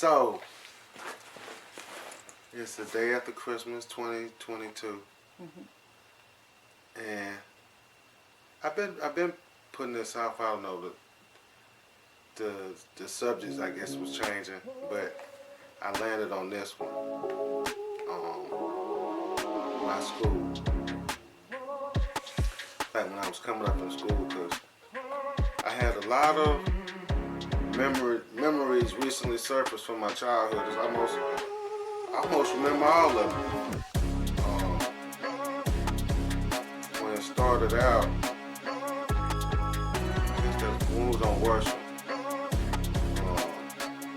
So, it's the day after Christmas, 2022, and I've been putting this out. I don't know the subjects. I guess was changing, but I landed on this one. My school. Like when I was coming up from school, because I had a lot of memories recently surfaced from my childhood. I almost remember all of them. When it started out, I guess that when we was on worship.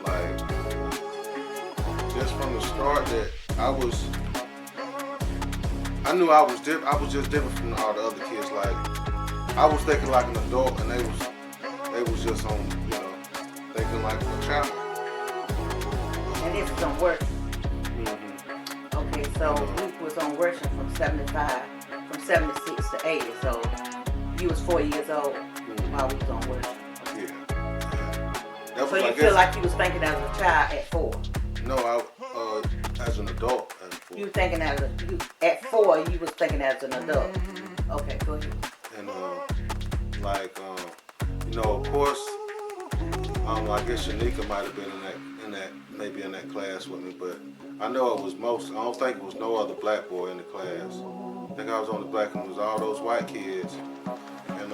Like, just from the start that I knew I was different. I was just different from all the other kids. Like, I was thinking like an adult, and they was just on, thinking like a child. And this was on worship. Okay, so we was on worship from 75, from 76 to 80. So you was 4 years old while we was on worship. Yeah. So you feel like you was thinking as a child at 4? No, as an adult at 4. You were thinking at 4. You was thinking as an adult. Okay, go ahead. And of course, I guess Shanika might have been maybe in that class with me, but I know it was I don't think it was no other black boy in the class. I think I was on the black and it was all those white kids. And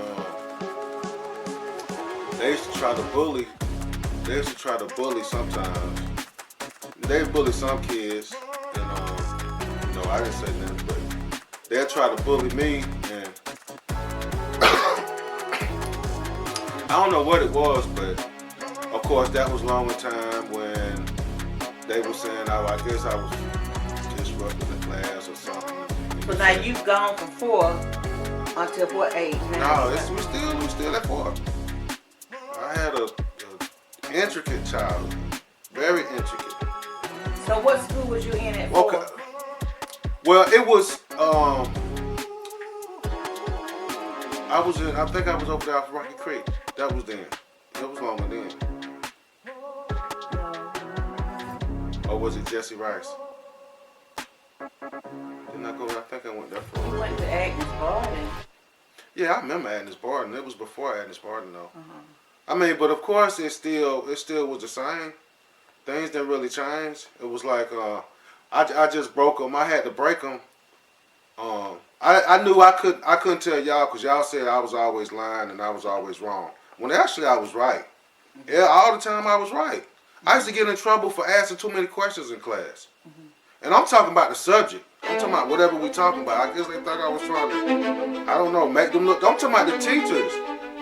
they used to try to bully sometimes. They bully some kids, and I didn't say nothing, but they'd try to bully me, and I don't know what it was, but of course that was long in time when they were saying, I guess I was disrupting the class or something. So now you've gone from 4 until what age now? No, we still at 4. I had a intricate childhood, very intricate. So what school was you in at 4? Okay. Well, it was, I think I was over there off Rocky Creek. That was then. That was longer then. Or was it Jesse Rice? Didn't I go there? I think I went there for. You went to Agnes Barden. Yeah, I remember Agnes Barden. It was before Agnes Barden though. I mean, but of course it still was the same. Things didn't really change. It was like I just broke them. I had to break them. I knew I couldn't tell y'all because y'all said I was always lying and I was always wrong. When actually I was right. Yeah, all the time I was right. I used to get in trouble for asking too many questions in class. And I'm talking about the subject. I'm talking about whatever we talking about. I guess they thought I was trying to, I don't know, make them look. I'm talking about the teachers.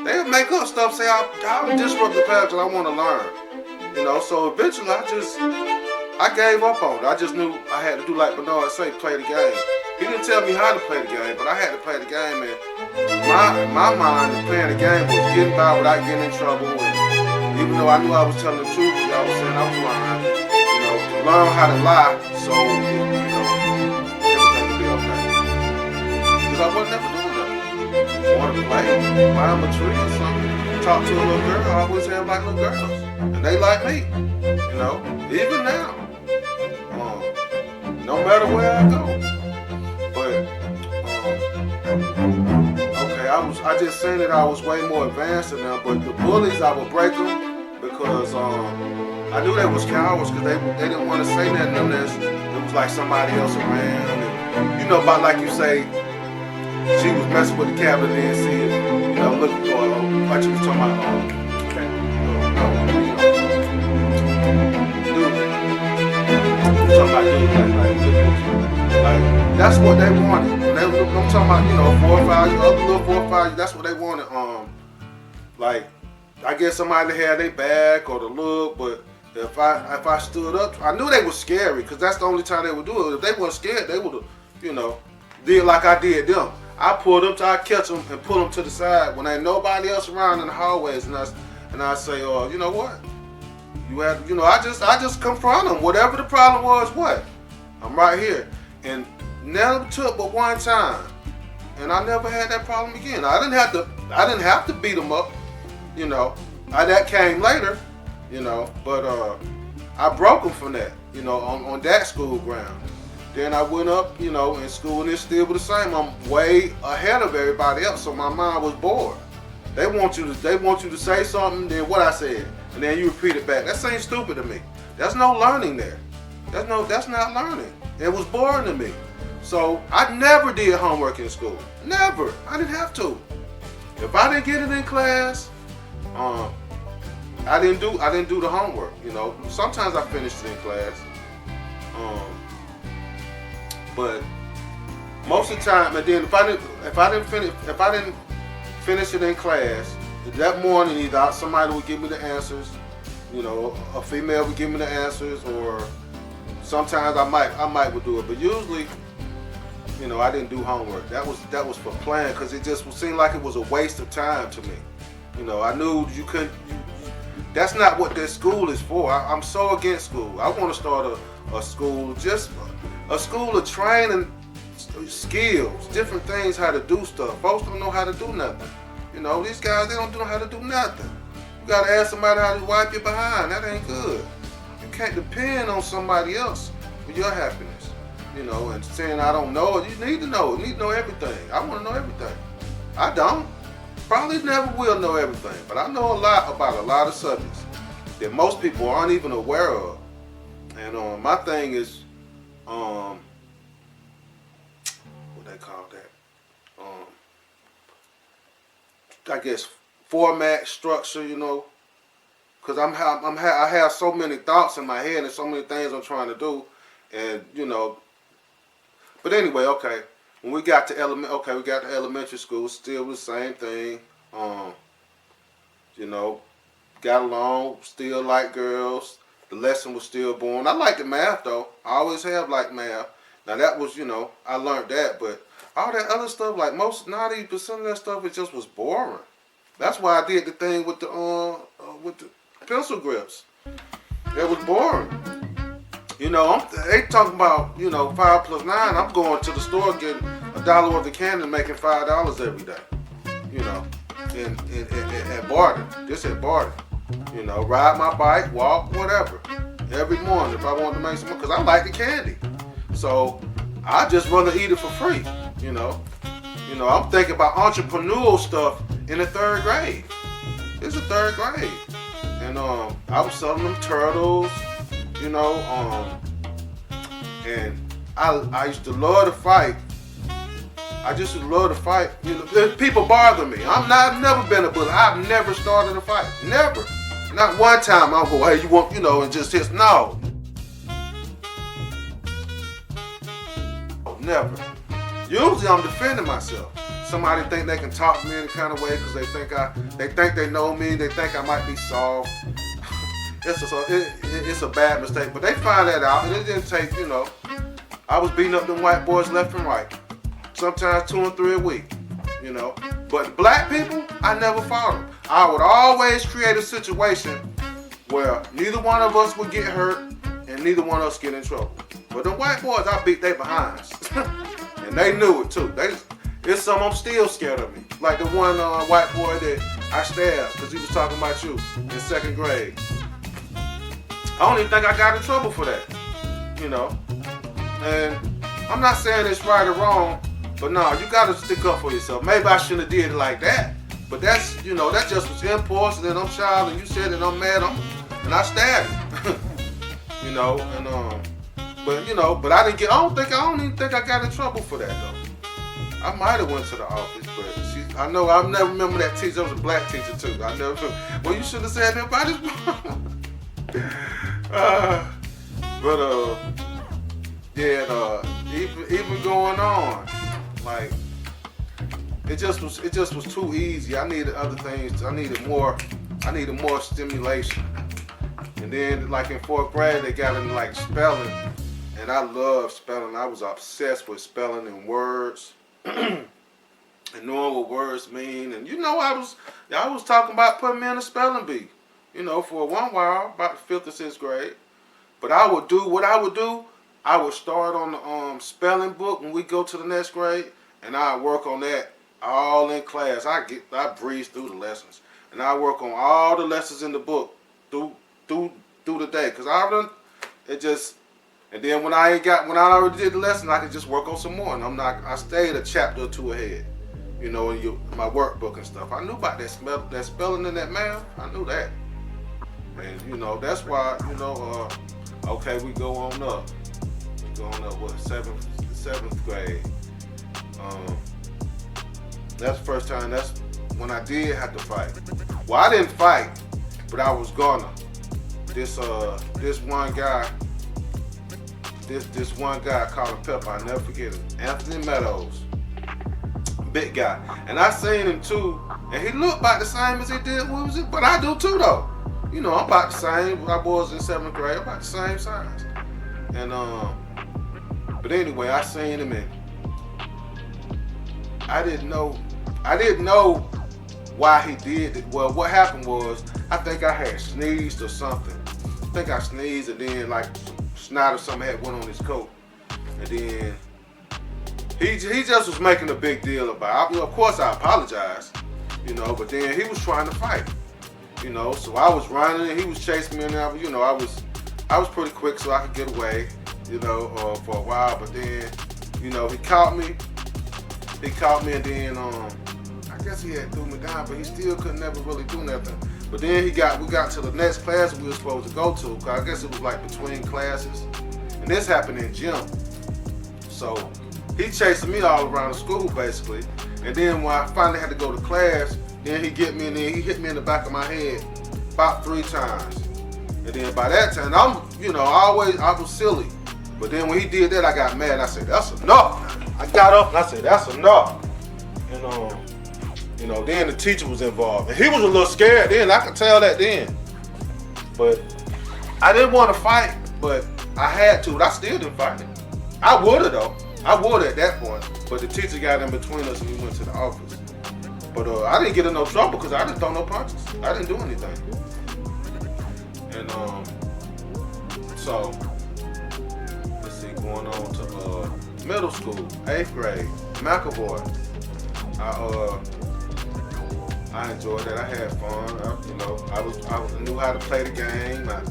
They'll make up stuff, say I'll disrupt the class because I want to learn. So eventually I gave up on it. I just knew I had to do like Bernard say, play the game. He didn't tell me how to play the game, but I had to play the game, and my mind of playing the game was getting by without getting in trouble. And even though I knew I was telling the truth, y'all was saying I was lying, to learn how to lie so everything would be okay. Because I wasn't never doing that. I wanted to play, climb a tree or something, talk to a little girl. I always have like little girls, and they like me, even now. No matter where I go. But okay, I just seen that I was way more advanced than them. But the bullies, I would break them because I knew they was cowards because they didn't want to say nothing unless it was like somebody else around. And, about like you say, she was messing with the cabinet and see it, looking for like you was talking about. Like that's what they wanted. I'm talking about, 4 or 5, other little 4 or 5. That's what they wanted. Like I guess somebody had their back or the look, but if I stood up, I knew they were scary because that's the only time they would do it. If they weren't scared, they would have, did like I did them. I pulled them till I catch them and pull them to the side when ain't nobody else around in the hallways, and I say, you know what? You had, I just confront them. Whatever the problem was, what? I'm right here. And never took but one time. And I never had that problem again. I didn't have to beat them up, That came later, but I broke them from that, you know, on that school ground. Then I went up, you know, in school, and it's still the same. I'm way ahead of everybody else, so my mind was bored. They want you to say something, then what I said, and then you repeat it back. That seems stupid to me. There's no learning there. That's not learning. It was boring to me. So I never did homework in school. Never. I didn't have to. If I didn't get it in class, I didn't do the homework. You know, sometimes I finished it in class, but most of the time, and then if I didn't finish it in class that morning, either somebody would give me the answers, you know, a female would give me the answers, or sometimes I might would do it, but usually, you know, I didn't do homework. That was for playing, because it just seemed like it was a waste of time to me. You know, I knew you couldn't. That's not what this school is for. I'm so against school. I want to start a school, just a school of training skills, different things, how to do stuff. Folks don't know how to do nothing. You know, these guys, they don't know how to do nothing. You got to ask somebody how to wipe your behind. That ain't good. You can't depend on somebody else for your happiness. You know, and saying I don't know it, you need to know it. You need to know everything. I want to know everything. I don't. Probably never will know everything, but I know a lot about a lot of subjects that most people aren't even aware of. And my thing is, what they call that? I guess format, structure. You know, because I have so many thoughts in my head and so many things I'm trying to do, and you know. But anyway, okay. When we got to elementary school, still the same thing. You know, got along, still like girls. The lesson was still boring. I liked the math though. I always have liked math. Now that was, you know, I learned that, but all that other stuff, like 90% of that stuff, it just was boring. That's why I did the thing with the pencil grips. It was boring. You know, they talking about, you know, 5 + 9. I'm going to the store getting $1 worth of candy and making $5 every day. You know, at Barton. This at Barton. You know, ride my bike, walk, whatever. Every morning if I wanted to make some, because I like the candy. So I just rather eat it for free. You know, I'm thinking about entrepreneurial stuff in the 3rd grade. It's the 3rd grade, and I was selling them turtles. You know, and I used to love to fight. I just love to fight. You know, people bother me. I've never been a bully. I've never started a fight. Never. Not one time I'll go, hey, you want, you know, and just hit. No. Never. Usually I'm defending myself. Somebody think they can talk to me in a kind of way because they think they know me. They think I might be soft. It's a bad mistake, but they find that out, and it didn't take, you know, I was beating up them white boys left and right, sometimes 2 and 3 a week, you know, but black people, I never fought them. I would always create a situation where neither one of us would get hurt, and neither one of us get in trouble. But the white boys, I beat their behinds, and they knew it too. It's some I'm still scared of me, like the one white boy that I stabbed because he was talking about you in 2nd grade. I don't even think I got in trouble for that, you know. And I'm not saying it's right or wrong, but no, you got to stick up for yourself. Maybe I shouldn't have did it like that, but that's, you know, that just was impulse, and then I'm child, and you said that I'm mad, and I stabbed you, you know. And but you know, but I don't even think I got in trouble for that though. I might have went to the office, but I never remember that teacher. There was a black teacher too. Well, you should have said anybody's mom. Even going on, like it just was too easy. I needed other things. I needed more stimulation. And then like in 4th grade, they got into like spelling, and I loved spelling. I was obsessed with spelling and words. And knowing what words mean, and you know, I was talking about putting me in a spelling bee, you know, for one while, about the 5th or 6th grade. But I would start on the spelling book when we go to the next grade, and I work on that all in class. I breeze through the lessons, and I work on all the lessons in the book through through the day, cause and then when I already did the lesson, I could just work on some more, and I stayed a chapter or two ahead, in my workbook and stuff. I knew about that spelling and that math. I knew that, and that's why okay, we go on up. We go on up what seventh grade. That's the first time. That's when I did have to fight. Well, I didn't fight, but I was gonna. This one guy called him Pepper. I never forget him. Anthony Meadows, big guy, and I seen him too. And he looked about the same as he did. What was it? But I do too, though. I'm about the same. I was in 7th grade. I'm about the same size. And but anyway, I seen him and I didn't know why he did it. Well, what happened was, I think I had sneezed or something. I think I sneezed, and then like snot or something had went on his coat. And then he just was making a big deal about it. Of course I apologized, but then he was trying to fight. So I was running and he was chasing me, and I was pretty quick so I could get away, for a while. But then, he caught me, and then I guess he had threw me down, but he still could never really do nothing. But then we got to the next class we were supposed to go to, cause I guess it was like between classes, and this happened in gym. So he chasing me all around the school basically, and then when I finally had to go to class, then he get me, and then he hit me in the back of my head about 3 times. And then by that time, I was silly. But then when he did that, I got mad. I said, that's enough. I got up and I said, that's enough. And then the teacher was involved. And he was a little scared then. I could tell that then. But I didn't want to fight, but I had to. I still didn't fight it. I would have though. I would at that point. But the teacher got in between us and we went to the office. But I didn't get in no trouble because I didn't throw no punches. I didn't do anything. And so let's see, going on to middle school, 8th grade, McAvoy. I enjoyed that. I had fun. I knew how to play the game. I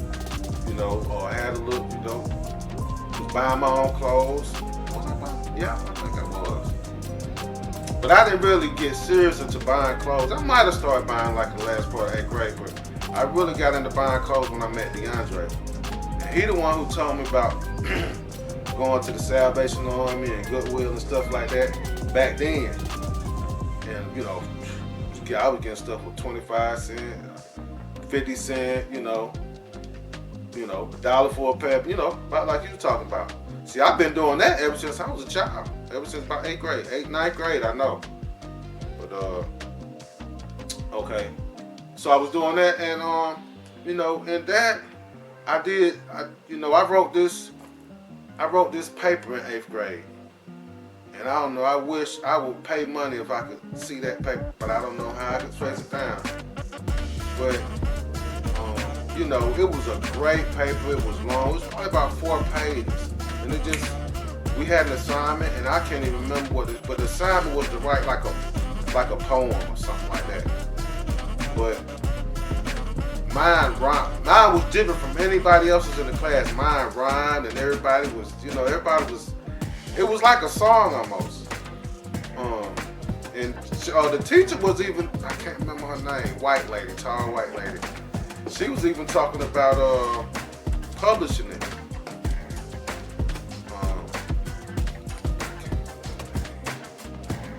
had a little, was buying my own clothes. Was I buying? Yeah, I think I was. But I didn't really get serious into buying clothes. I might have started buying like the last part of 8th grade, but I really got into buying clothes when I met DeAndre. And he the one who told me about going to the Salvation Army and Goodwill and stuff like that back then. And I was getting stuff for 25 cents, 50 cents, $1 for a pair, about like you were talking about. See, I've been doing that ever since I was a child. Ever since about 8th grade, 9th grade, I know. But okay. So I was doing that, and and that I wrote this paper in 8th grade. And I don't know, I wish I would pay money if I could see that paper, but I don't know how I could trace it down. But it was a great paper. It was long. It was probably about 4 pages. And we had an assignment, and I can't even remember but the assignment was to write like a poem or something like that. But mine was different from anybody else's in the class. Mine rhymed, and everybody was, it was like a song almost. And the teacher was even, I can't remember her name, tall white lady. She was even talking about publishing it.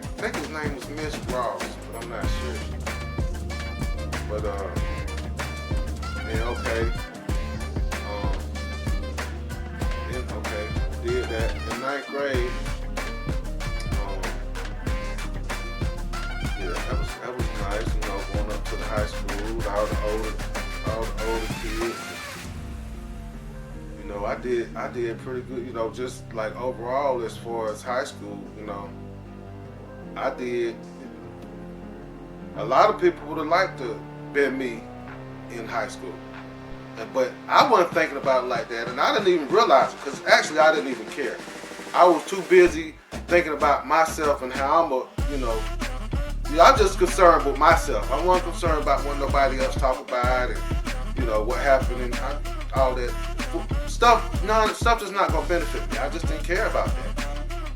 I think his name was Miss Ross, but I'm not sure. But did that in 9th grade. That was nice, going up to the high school with all the older kids. I did pretty good, just like overall as far as high school, I did. A lot of people would have liked to been me in high school. But I wasn't thinking about it like that, and I didn't even realize it, because actually I didn't even care. I was too busy thinking about myself and how I'm just concerned with myself. I wasn't concerned about what nobody else talk about, and what happened and all that stuff. Stuff that's not gonna benefit me. I just didn't care about that.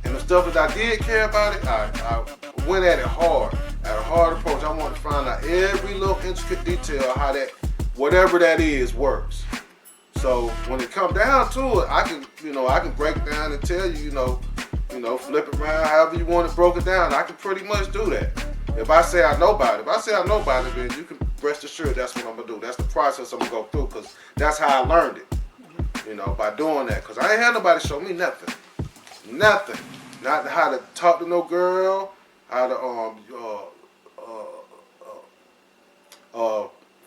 And the stuff that I did care about it, I went at it hard, at a hard approach. I wanted to find out every little intricate detail of how that, whatever that is, works. So when it comes down to it, I can break it down and tell you, flip it around however you want it broken down. I can pretty much do that. If I say I know about it, then you can rest assured that's what I'm gonna do. That's the process I'm gonna go through, because that's how I learned it. By doing that, because I ain't had nobody show me nothing. Not how to talk to no girl, how to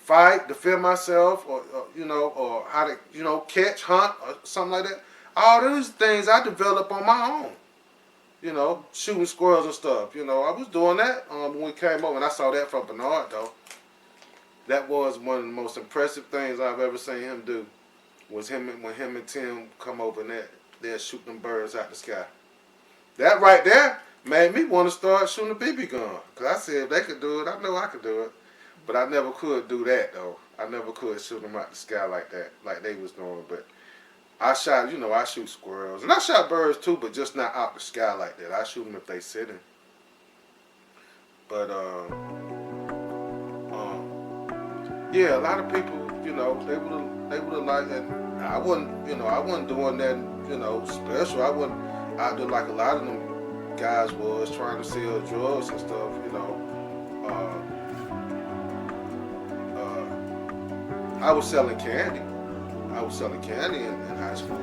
fight, defend myself, or how to catch, hunt, or something like that. All those things I developed on my own. Shooting squirrels and stuff. I was doing that when we came over, and I saw that from Bernard though. That was one of the most impressive things I've ever seen him do. Was when him and Tim come over and they're shooting them birds out the sky. That right there made me want to start shooting a BB gun. Because I said if they could do it, I know I could do it. But I never could do that though. I never could shoot them out the sky like that, like they was doing. But I shot, I shoot squirrels. And I shot birds too, but just not out the sky like that. I shoot them if they sitting. But yeah, a lot of people, they would have liked that. I wasn't doing that, special. I wasn't out there like a lot of them guys was trying to sell drugs and stuff, I was selling candy. in high school.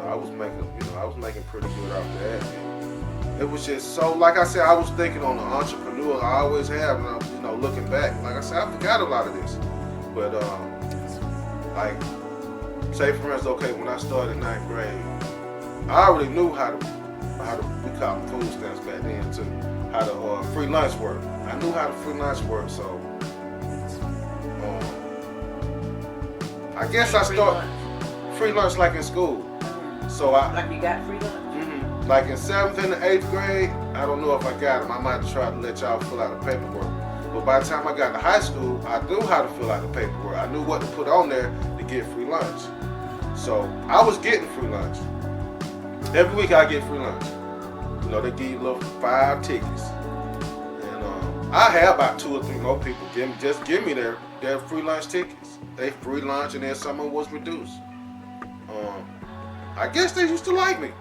I was making pretty good off that. It was just so, like I said, I was thinking on the entrepreneur I always have, and looking back, like I said, I forgot a lot of this. But like, say for instance, okay, when I started 9th grade, I already knew how to we called them food stamps back then too, how to free lunch work. I knew how to free lunch work, so I guess I started free lunch like in school. So like you got free lunch? Mm-hmm. Like in 7th and 8th grade, I don't know if I got them. I might try to let y'all fill out the paperwork. But by the time I got to high school, I knew how to fill out the paperwork. I knew what to put on there to get free lunch. So I was getting free lunch. Every week I get free lunch. They give you little 5 tickets. And I had about 2 or 3 more people give me their free lunch tickets. They free lunch, and then some of them was reduced. I guess they used to like me.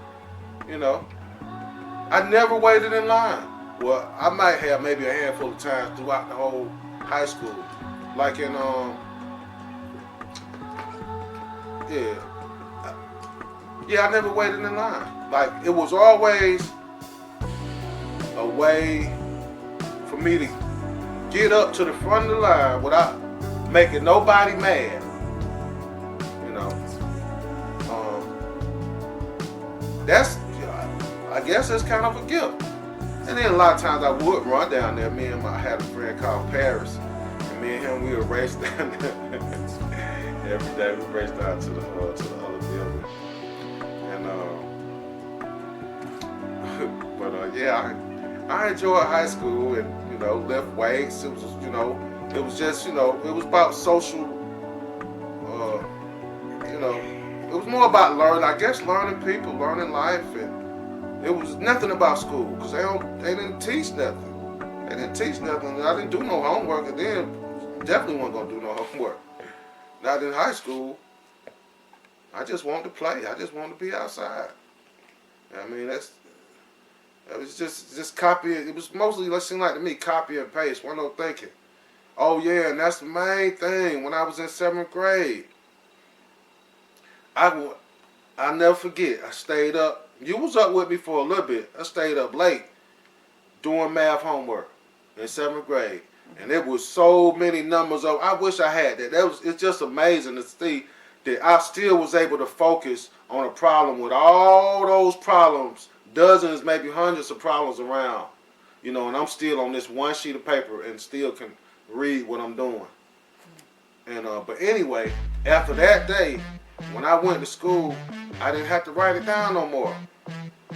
I never waited in line. Well, I might have maybe a handful of times throughout the whole high school. Like in, I never waited in line. Like, it was always a way for me to get up to the front of the line without making nobody mad. That's, I guess that's kind of a gift. And then a lot of times I would run down there. I had a friend called Paris, and me and him, we would race down there. Every day we raced down to the other building. And but I enjoyed high school, and lift weights. It was it was just it was about social. It was more about learning people, learning life, and it was nothing about school, because they didn't teach nothing. I didn't do no homework, and then definitely wasn't gonna do no homework. Not in high school. I just wanted to play. I just wanted to be outside. It was just copy. It was mostly, it seemed like to me, copy and paste. One no thinking. Oh yeah, and that's the main thing. When I was in 7th grade, I'll never forget. I stayed up. You was up with me for a little bit. I stayed up late doing math homework in 7th grade, and there was so many numbers of. I wish I had that. It's just amazing to see that I still was able to focus on a problem with all those problems, dozens, maybe hundreds of problems around, and I'm still on this one sheet of paper and still can read what I'm doing. And but anyway, after that day, when I went to school, I didn't have to write it down no more.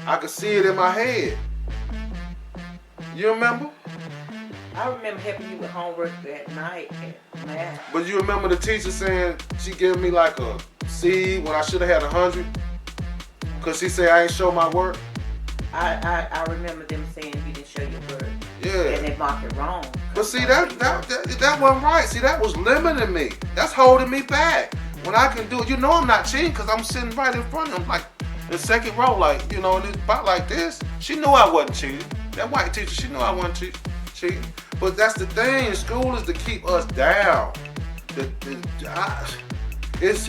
I could see it in my head. You remember? I remember helping you with homework at night at math. But you remember the teacher saying she gave me like a C when I should have had 100? Because she said I ain't show my work? I remember them saying you didn't show your work. Yeah. And they marked it wrong. But see, that wasn't right. See, that was limiting me. That's holding me back. When I can do it, you know I'm not cheating because I'm sitting right in front of them, like the second row, like, you know, about like this. She knew I wasn't cheating. That white teacher, she knew I wasn't cheating. But that's the thing. School is to keep us down. It's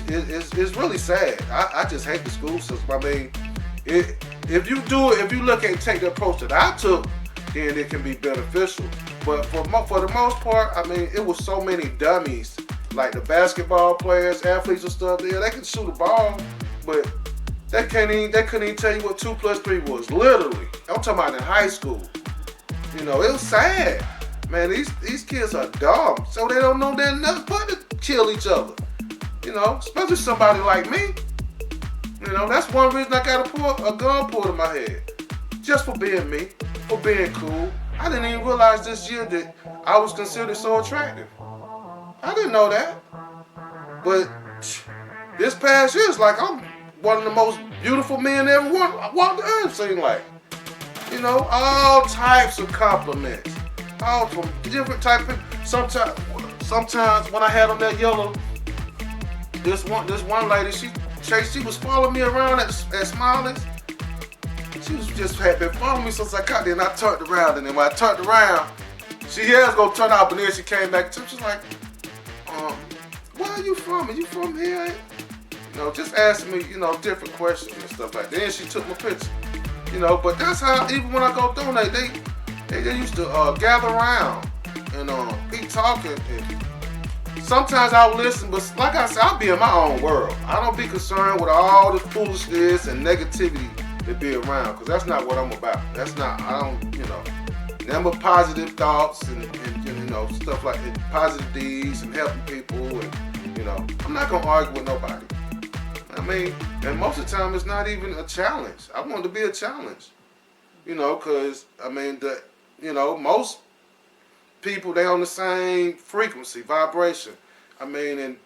really sad. I just hate the school system. I mean, if you take the approach that I took, then it can be beneficial. But for the most part, I mean, it was so many dummies, like the basketball players, athletes and stuff. Yeah, they can shoot a ball, but they couldn't even tell you what 2 + 3 was. Literally, I'm talking about in high school. You know, it was sad. Man, these kids are dumb, so they don't know they're nothing but to kill each other. You know, especially somebody like me. You know, that's one reason I got a gun pulled in my head. Just for being me, for being cool. I didn't even realize this year that I was considered so attractive. I didn't know that. But this past year, it's like I'm one of the most beautiful men ever walked the earth, seemed like. You know, all types of compliments. All from different type of sometimes when I had on that yellow, this one lady, she was following me around at Smiley's. She was just had been following me since I got there, and I turned around, and then when I turned around, she was gonna turn out, but then she came back to me. She's like, where are you from? Are you from here? You know, just asking me, you know, different questions and stuff like that. Then she took my picture. You know, but that's how, even when I go donate, they used to gather around and be talking. And sometimes I'll listen, but like I said, I'll be in my own world. I don't be concerned with all the foolishness and negativity that be around, because that's not what I'm about. That's not, I don't, you know, number positive thoughts and you know, stuff like that, positive deeds and helping people, and, you know, I'm not going to argue with nobody. I mean, and most of the time it's not even a challenge. I want it to be a challenge, you know, because, I mean, you know, most people, they on the same frequency, vibration. I mean, and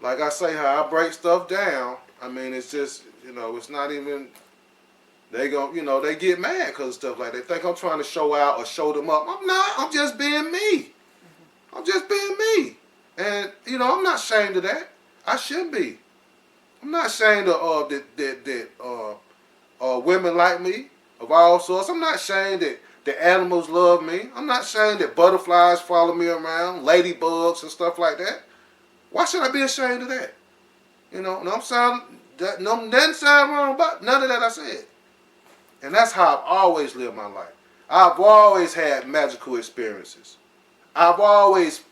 like I say, how I break stuff down, I mean, it's just, you know, it's not even, you know, they get mad because of stuff like that. They think I'm trying to show out or show them up. I'm not. I'm just being me. I'm just being me. And, you know, I'm not ashamed of that. I should be. I'm not ashamed of that women like me, of all sorts. I'm not ashamed that the animals love me. I'm not ashamed that butterflies follow me around, ladybugs and stuff like that. Why should I be ashamed of that? You know, nothing sound wrong about none of that I said. And that's how I've always lived my life. I've always had magical experiences. I've always